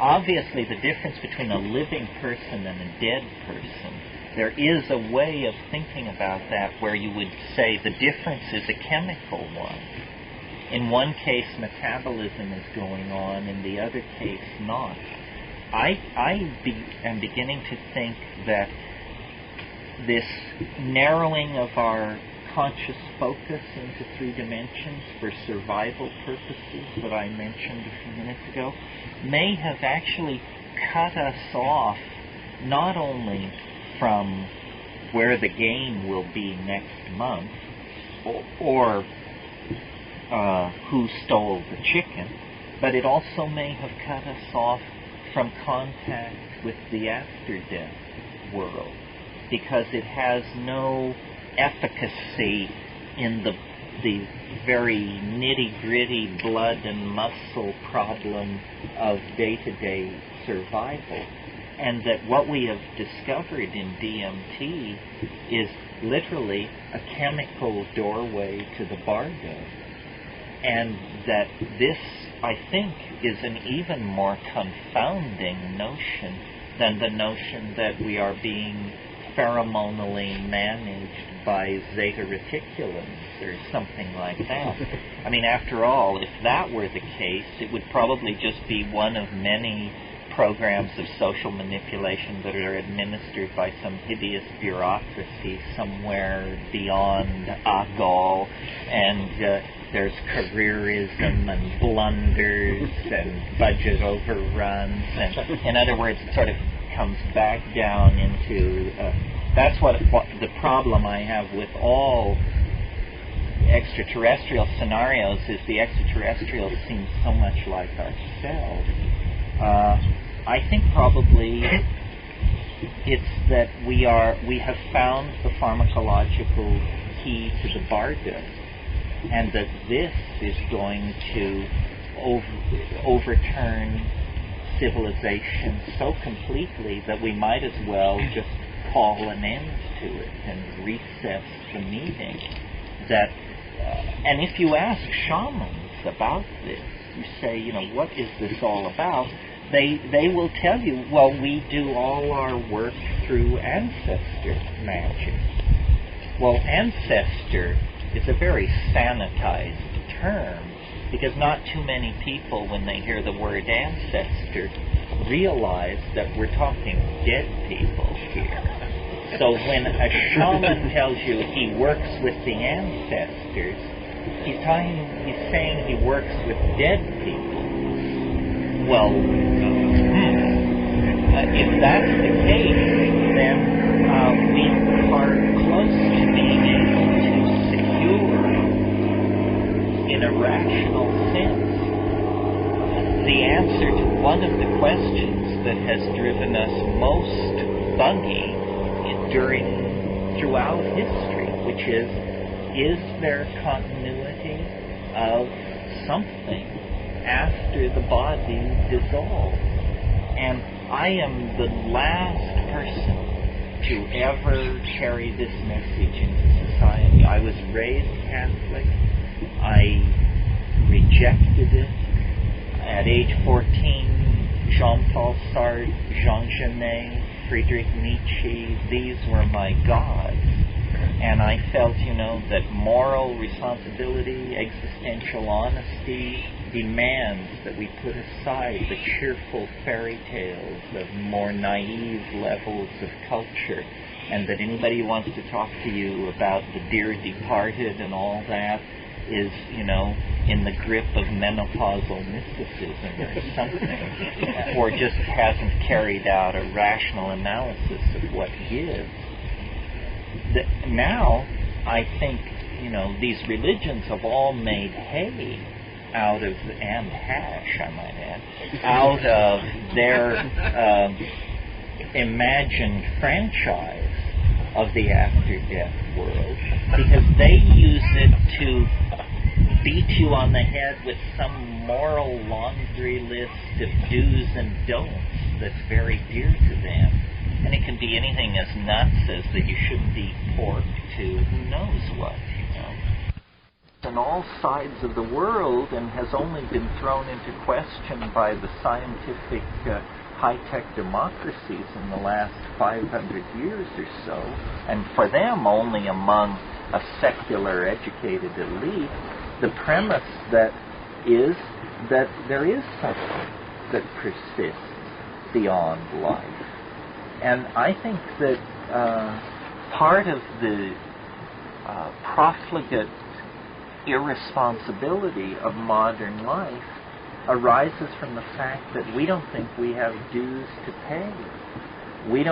obviously the difference between a living person and a dead person, there is a way of thinking about that where you would say the difference is a chemical one. In one case, metabolism is going on, in the other case, not. I am beginning to think that this narrowing of our conscious focus into 3 dimensions for survival purposes that I mentioned a few minutes ago may have actually cut us off not only from where the game will be next month or who stole the chicken, but it also may have cut us off from contact with the after-death world, because it has no efficacy in the very nitty-gritty blood and muscle problem of day-to-day survival. And that what we have discovered in DMT is literally a chemical doorway to the bardo. And that this, I think, is an even more confounding notion than the notion that we are being pheromonally managed by zeta reticulans or something like that. I mean, after all, if that were the case, it would probably just be one of many programs of social manipulation that are administered by some hideous bureaucracy somewhere beyond Agol, and there's careerism and blunders and budget overruns, and in other words, it sort of comes back down into that's what the problem I have with all extraterrestrial scenarios is the extraterrestrials seem so much like ourselves. I think probably it's that we have found the pharmacological key to the bardo, and that this is going to overturn civilization so completely that we might as well just call an end to it and recess the meeting. That, and if you ask shamans about this, you say, what is this all about? They will tell you, well, we do all our work through ancestor magic. Well, ancestor is a very sanitized term, because not too many people, when they hear the word ancestor, realize that we're talking dead people here. So when a shaman tells you he works with the ancestors, he's saying he works with dead people. Well, if that's the case, then we are close to being able to secure, in a rational sense, the answer to one of the questions that has driven us most buggy throughout history, which is there continuity of something after the body dissolves? And I am the last person to ever carry this message into society. I was raised Catholic. I rejected it. At age 14, Jean-Paul Sartre, Jean Genet, Friedrich Nietzsche, these were my gods. And I felt, that moral responsibility, existential honesty demands that we put aside the cheerful fairy tales of more naive levels of culture, and that anybody who wants to talk to you about the dear departed and all that is, in the grip of menopausal mysticism or something, or just hasn't carried out a rational analysis of what gives. Now, I think, these religions have all made hay out of, and hash, I might add, out of their imagined franchise of the after-death world, because they use it to beat you on the head with some moral laundry list of do's and don'ts that's very dear to them. And it can be anything as nuts as that you shouldn't eat pork to who knows what, on all sides of the world and has only been thrown into question by the scientific high-tech democracies in the last 500 years or so, and for them only among a secular educated elite. The premise that is that there is something that persists beyond life. And I think that part of the profligate irresponsibility of modern life arises from the fact that we don't think we have dues to pay. We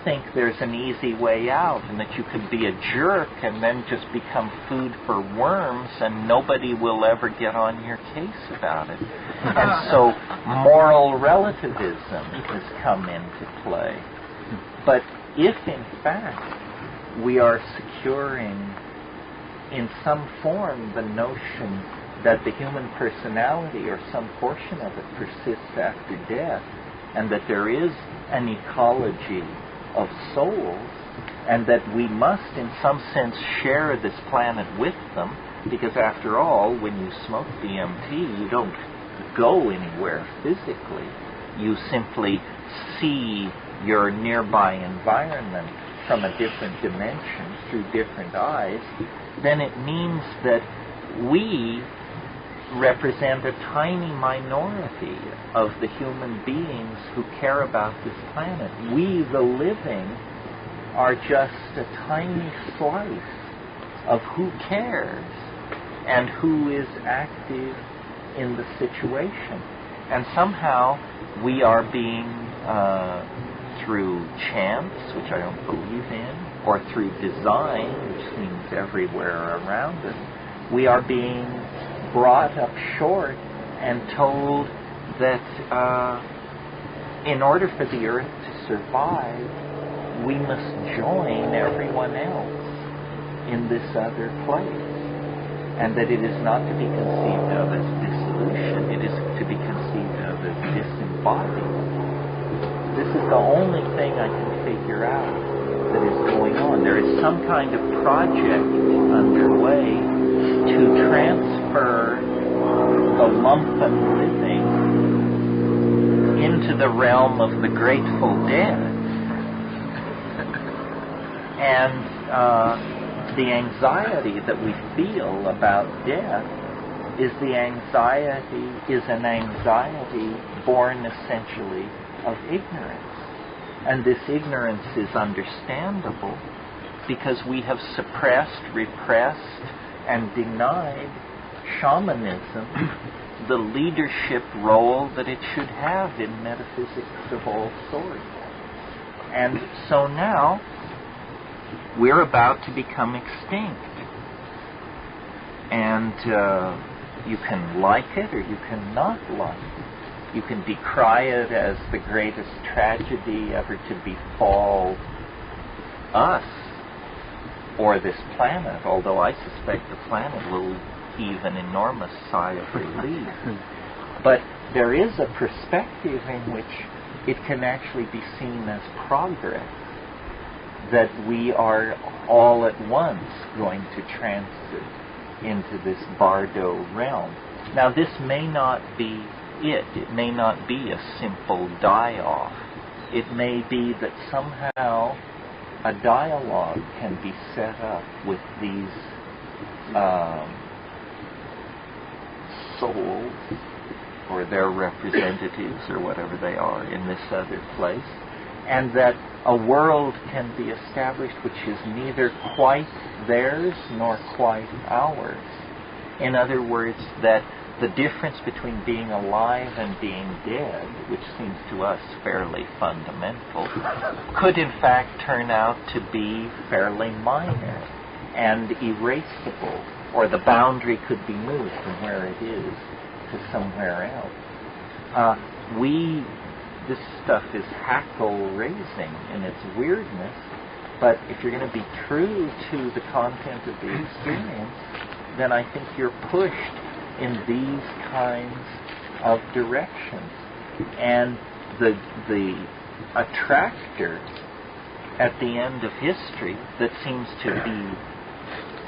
think there's an easy way out, and that you could be a jerk and then just become food for worms and nobody will ever get on your case about it. And so moral relativism has come into play. But if in fact we are securing in some form the notion that the human personality or some portion of it persists after death, and that there is an ecology of souls, and that we must in some sense share this planet with them, because after all, when you smoke DMT, you don't go anywhere physically. You simply see your nearby environment from a different dimension through different eyes. Then it means that we represent a tiny minority of the human beings who care about this planet. We, the living, are just a tiny slice of who cares and who is active in the situation. And somehow we are being, through chance, which I don't believe in, or through design, which seems everywhere around us, we are being brought up short and told that in order for the earth to survive, we must join everyone else in this other place, and that it is not to be conceived of as dissolution, it is to be conceived of as disembodied. This is the only thing I can figure out that is going on. There is some kind of project underway to transfer the lumpen living into the realm of the Grateful Dead. And the anxiety that we feel about death is an anxiety born essentially of ignorance. And this ignorance is understandable because we have suppressed, repressed, and denied shamanism the leadership role that it should have in metaphysics of all sorts. And so now we're about to become extinct. And you can like it or you can not like it. You can decry it as the greatest tragedy ever to befall us or this planet, although I suspect the planet will heave an enormous sigh of relief. But there is a perspective in which it can actually be seen as progress, that we are all at once going to transit into this Bardo realm. Now, this may not be it. It may not be a simple die-off. It may be that somehow a dialogue can be set up with these souls or their representatives or whatever they are in this other place, and that a world can be established which is neither quite theirs nor quite ours. In other words, that the difference between being alive and being dead, which seems to us fairly fundamental, could in fact turn out to be fairly minor and erasable, or the boundary could be moved from where it is to somewhere else. This stuff is hackle-raising in its weirdness, but if you're going to be true to the content of the experience, then I think you're pushed in these kinds of directions. And the attractor at the end of history that seems to be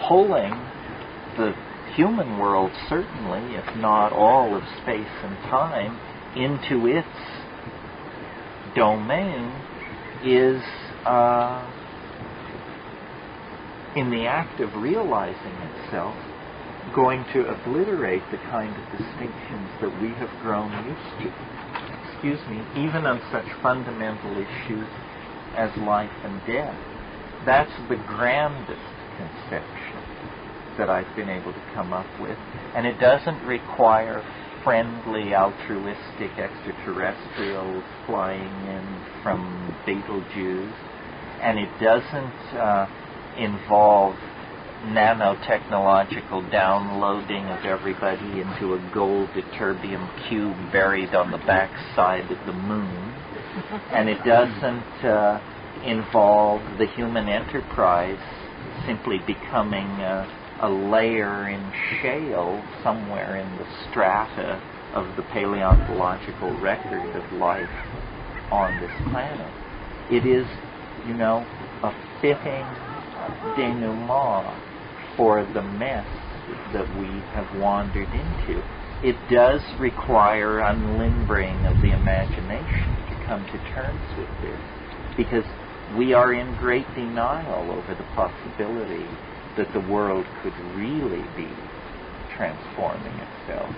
pulling the human world, certainly, if not all of space and time, into its domain, is in the act of realizing itself, going to obliterate the kind of distinctions that we have grown used to. Excuse me, even on such fundamental issues as life and death. That's the grandest conception that I've been able to come up with, and it doesn't require friendly, altruistic extraterrestrials flying in from Betelgeuse, and it doesn't involve nanotechnological downloading of everybody into a gold ytterbium cube buried on the backside of the moon, and it doesn't involve the human enterprise simply becoming a layer in shale somewhere in the strata of the paleontological record of life on this planet. It is, a fitting denouement for the mess that we have wandered into. It does require unlimbering of the imagination to come to terms with this, because we are in great denial over the possibility that the world could really be transforming itself.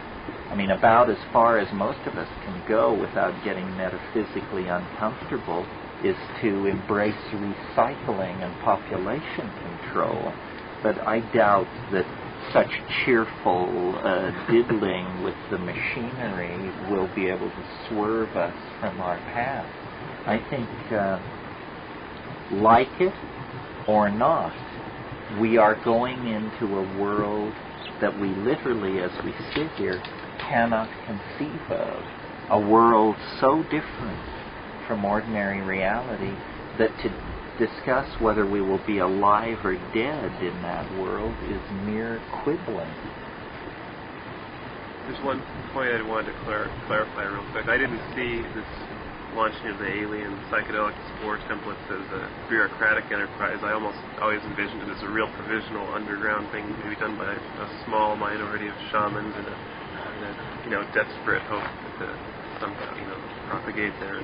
I mean, about as far as most of us can go without getting metaphysically uncomfortable is to embrace recycling and population control. But I doubt that such cheerful diddling with the machinery will be able to swerve us from our path. I think, like it or not, we are going into a world that we literally, as we sit here, cannot conceive of. A world so different from ordinary reality that to discuss whether we will be alive or dead in that world is mere quibbling. There's one point I wanted to clarify real quick. I didn't see this launching of the alien psychedelic spore templates as a bureaucratic enterprise. I almost always envisioned it as a real provisional underground thing, maybe done by a small minority of shamans in a desperate hope to somehow propagate their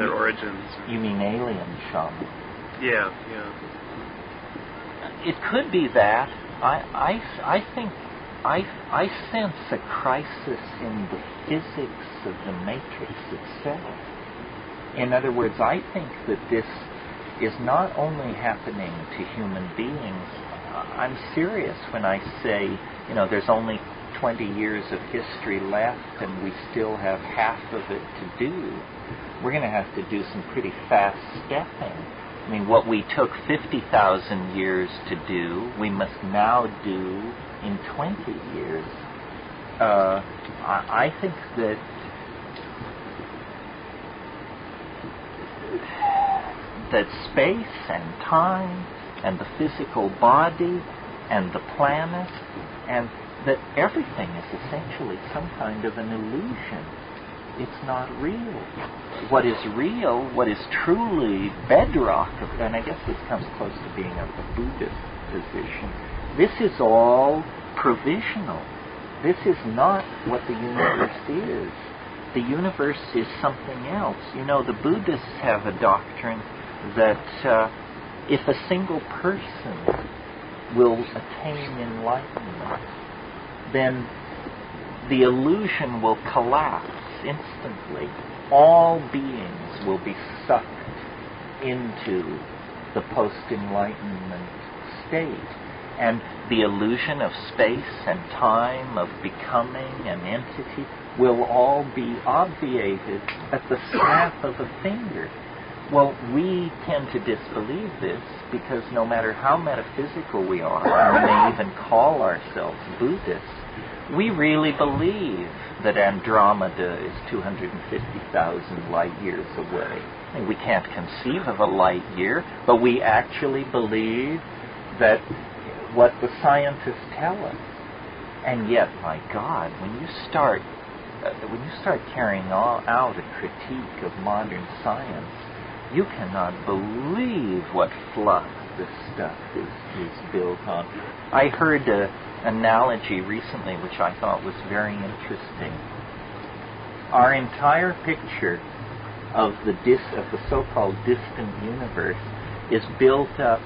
origins. You mean alien shaman? Yeah. It could be that. I think I sense a crisis in the physics of the matrix itself. In other words, I think that this is not only happening to human beings. I'm serious when I say, there's only 20 years of history left and we still have half of it to do. We're going to have to do some pretty fast stepping. I mean, what we took 50,000 years to do, we must now do in 20 years. I think that space and time and the physical body and the planet, and that everything is essentially some kind of an illusion. It's not real. What is real, what is truly bedrock, and I guess this comes close to being a Buddhist position, this is all provisional. This is not what the universe is. The universe is something else. The Buddhists have a doctrine that if a single person will attain enlightenment, then the illusion will collapse instantly. All beings will be sucked into the post-enlightenment state. And the illusion of space and time, of becoming an entity, will all be obviated at the snap of a finger. Well, we tend to disbelieve this because no matter how metaphysical we are, and we may even call ourselves Buddhists, we really believe that Andromeda is 250,000 light years away. I mean, we can't conceive of a light year, but we actually believe that what the scientists tell us. And yet, my God, when you start carrying out a critique of modern science, you cannot believe what fluff this stuff is built on. I heard an analogy recently which I thought was very interesting. Our entire picture of the so-called distant universe is built up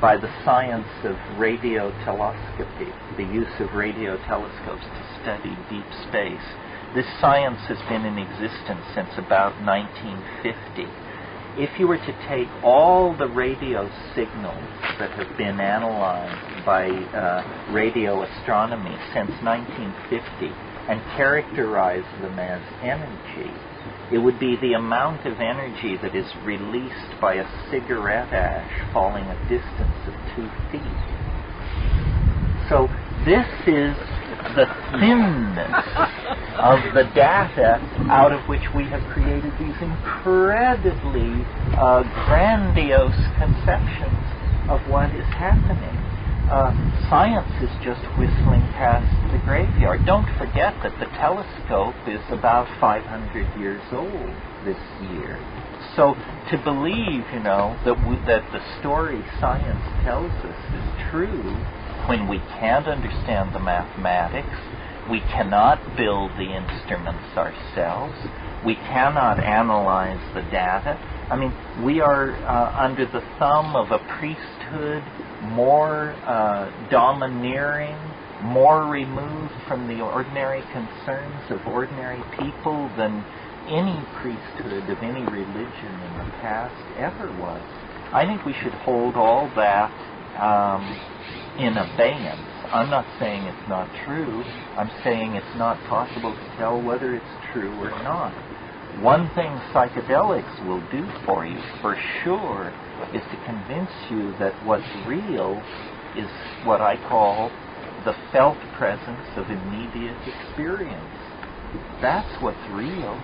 by the science of radiotelescopy, the use of radio telescopes to study deep space. This science has been in existence since about 1950. If you were to take all the radio signals that have been analyzed by radio astronomy since 1950 and characterize them as energy, it would be the amount of energy that is released by a cigarette ash falling a distance of 2 feet. So this is the thinness of the data out of which we have created these incredibly grandiose conceptions of what is happening. Science is just whistling past the graveyard. Don't forget that the telescope is about 500 years old this year. So to believe, that the story science tells us is true, when we can't understand the mathematics, we cannot build the instruments ourselves, we cannot analyze the data. I mean, we are under the thumb of a priesthood more domineering, more removed from the ordinary concerns of ordinary people than any priesthood of any religion in the past ever was. I think we should hold all that in abeyance. I'm not saying it's not true. I'm saying it's not possible to tell whether it's true or not. One thing psychedelics will do for you, for sure, is to convince you that what's real is what I call the felt presence of immediate experience. That's what's real.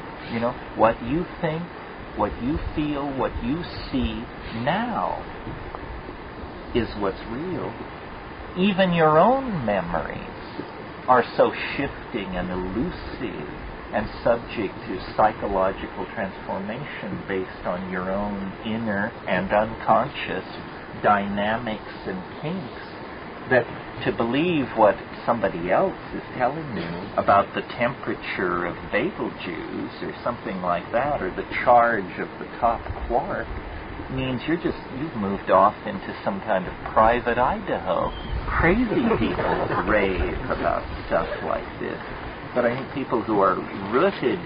What you think, what you feel, what you see now is what's real. Even your own memories are so shifting and elusive and subject to psychological transformation based on your own inner and unconscious dynamics and kinks, that to believe what somebody else is telling you about the temperature of Betelgeuse or something like that, or the charge of the top quark, means you've moved off into some kind of private Idaho. Crazy people rave about stuff like this. But I think people who are rooted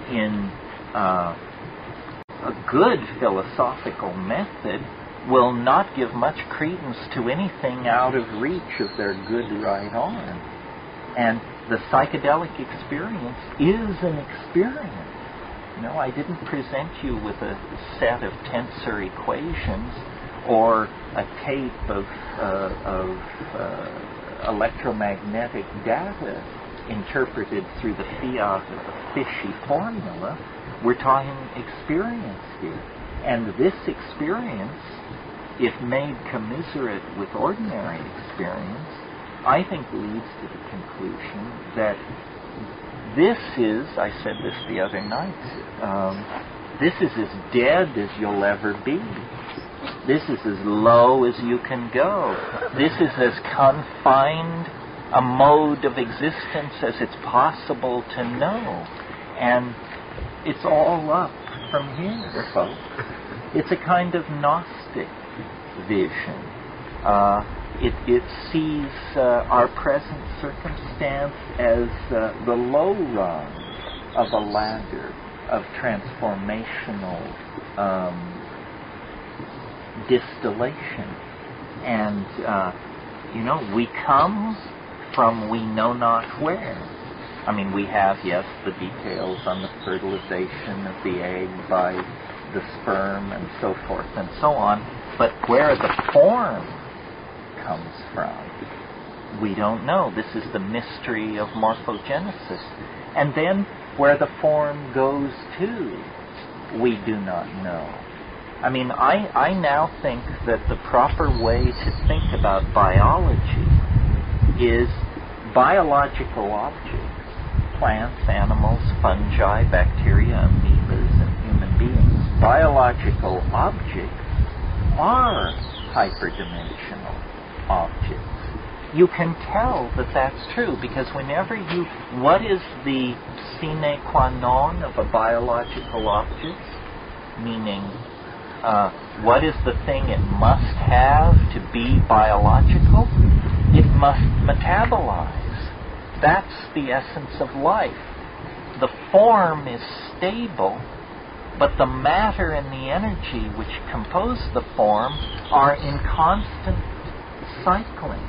in a good philosophical method will not give much credence to anything out of reach of their good right on. And the psychedelic experience is an experience. I didn't present you with a set of tensor equations or a tape of electromagnetic data interpreted through the fiat of a fishy formula. We're talking experience here. And this experience, if made commiserate with ordinary experience, I think leads to the conclusion that this is, I said this the other night, this is as dead as you'll ever be. This is as low as you can go. This is as confined a mode of existence as it's possible to know. And it's all up from here, folks. It's a kind of Gnostic vision. It sees our present circumstance as the low rung of a ladder of transformational distillation. And, we come from we know not where. I mean, we have, yes, the details on the fertilization of the egg by the sperm and so forth and so on, but where the form comes from, we don't know. This is the mystery of morphogenesis. And then where the form goes to, we do not know. I mean, I now think that the proper way to think about biology is biological objects, plants, animals, fungi, bacteria, amoebas, and human beings. Biological objects are hyperdimensional objects. You can tell that that's true because whenever you, what is the sine qua non of a biological object? Meaning, what is the thing it must have to be biological? It must metabolize. That's the essence of life. The form is stable, but the matter and the energy which compose the form are in constant cycling.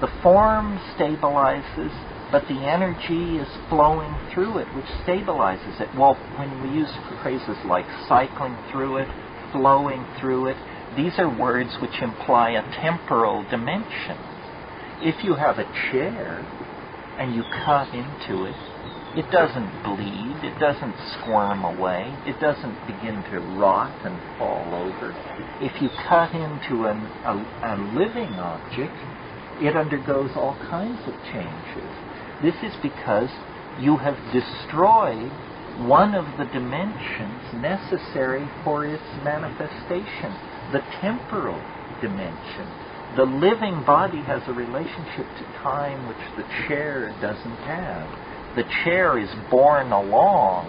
The form stabilizes, but the energy is flowing through it, which stabilizes it. Well, when we use phrases like cycling through it, flowing through it, these are words which imply a temporal dimension. If you have a chair and you cut into it, it doesn't bleed, it doesn't squirm away, it doesn't begin to rot and fall over. If you cut into a living object, it undergoes all kinds of changes. This is because you have destroyed one of the dimensions necessary for its manifestation, the temporal dimension. The living body has a relationship to time which the chair doesn't have. The chair is borne along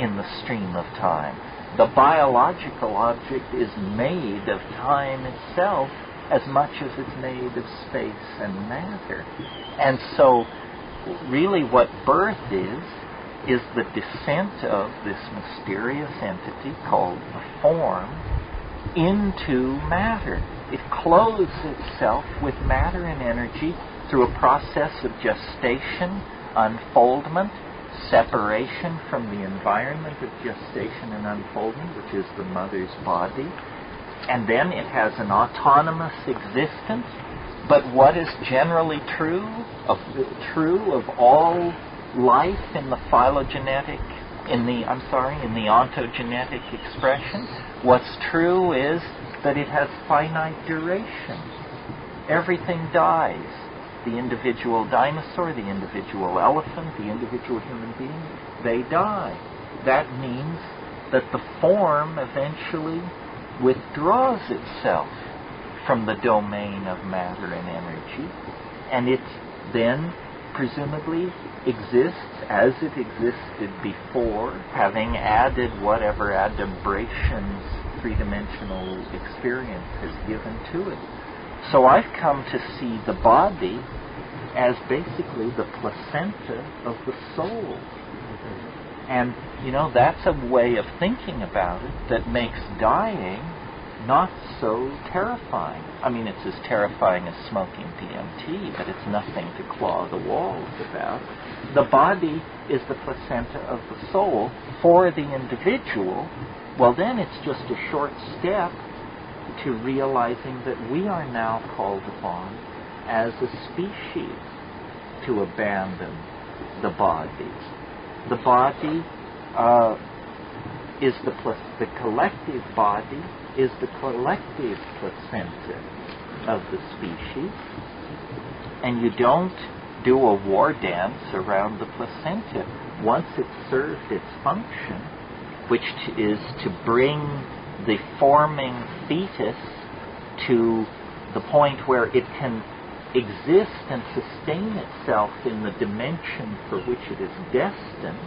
in the stream of time. The biological object is made of time itself as much as it's made of space and matter. And so, really what birth is the descent of this mysterious entity called the form into matter. It clothes itself with matter and energy through a process of gestation, unfoldment, separation from the environment of gestation and unfoldment, which is the mother's body. And then it has an autonomous existence. But what is generally true of all life in the phylogenetic, in the ontogenetic expression? What's true is that it has finite duration. Everything dies. The individual dinosaur, the individual elephant, the individual human being, they die. That means that the form eventually withdraws itself from the domain of matter and energy, and it then presumably exists as it existed before, having added whatever adumbrations three-dimensional experience has given to it. So I've come to see the body as basically the placenta of the soul. And, that's a way of thinking about it that makes dying not so terrifying. I mean, it's as terrifying as smoking DMT, but it's nothing to claw the walls about. The body is the placenta of the soul. For the individual, well, then it's just a short step to realizing that we are now called upon as a species to abandon the body. The body is the collective body is the collective placenta of the species, and you don't do a war dance around the placenta. Once it's served its function, which is to bring the forming fetus to the point where it can exist and sustain itself in the dimension for which it is destined.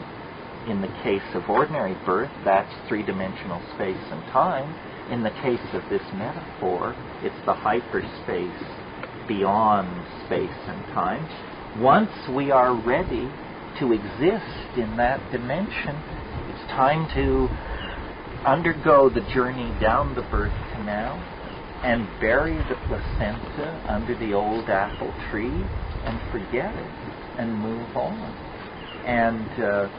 In the case of ordinary birth, that's three-dimensional space and time. In the case of this metaphor, it's the hyperspace beyond space and time. Once we are ready to exist in that dimension, it's time to undergo the journey down the birth canal and bury the placenta under the old apple tree and forget it and move on. And,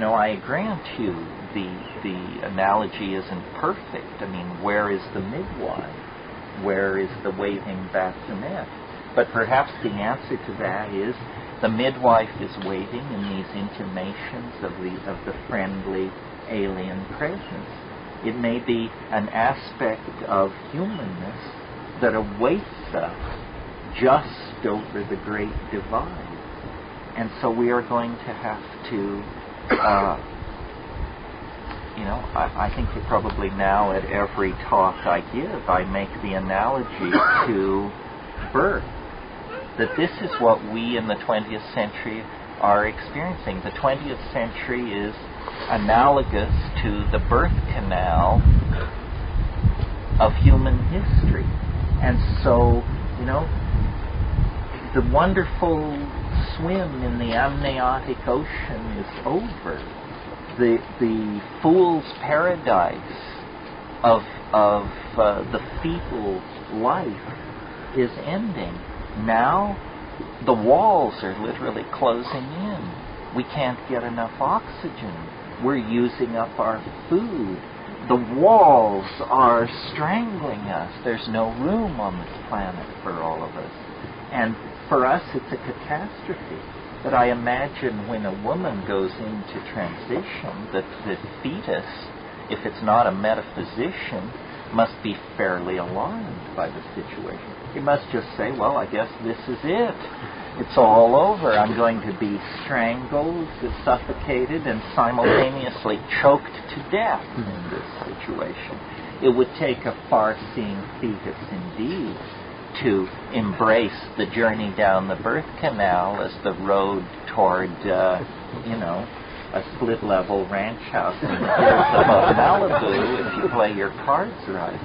I grant you the analogy isn't perfect. I mean, where is the midwife? Where is the waving bassinet? But perhaps the answer to that is the midwife is waiting in these intimations of the friendly alien presence. It may be an aspect of humanness that awaits us just over the great divide. And so we are going to have to I think that probably now at every talk I give, I make the analogy to birth. That this is what we in the 20th century are experiencing. The 20th century is analogous to the birth canal of human history. And so, the wonderful swim in the amniotic ocean is over. The fool's paradise of the fetal life is ending. Now, the walls are literally closing in. We can't get enough oxygen. We're using up our food. The walls are strangling us. There's no room on this planet for all of us. And for us, it's a catastrophe. But I imagine when a woman goes into transition, that the fetus, if it's not a metaphysician, must be fairly alarmed by the situation. He must just say, well, I guess this is it. It's all over. I'm going to be strangled, suffocated, and simultaneously choked to death in this situation. It would take a far-seeing fetus indeed to embrace the journey down the birth canal as the road toward, a split-level ranch house in the hills above Malibu if you play your cards right.